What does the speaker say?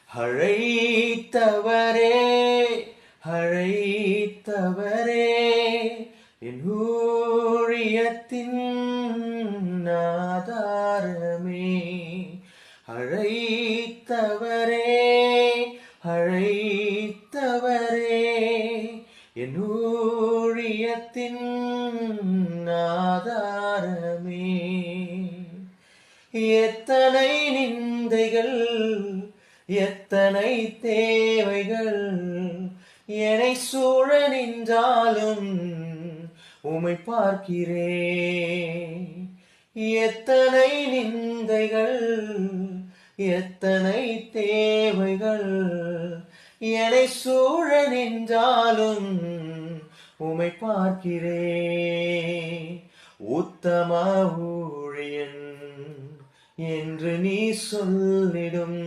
அழைத்தவரே அழைத்தவரே என் ஊழியத்தின் ஆதாரமே. அழைத்தவரே அழைத்தவரே என் ஊழியத்தின் ஆதாரமே. எத்தனை நிந்தைகள் எத்தனை தேவைகள் என்னை சூழ நின்றாலும் உம்மை பார்க்கிறேன். எத்தனை நிந்தைகள் எத்தனை தேவைகள் என்னை சூழ நின்றாலும் உம்மை பார்க்கிறேன். உத்தம ஊழியன் என்று நீ சொல்லிடும்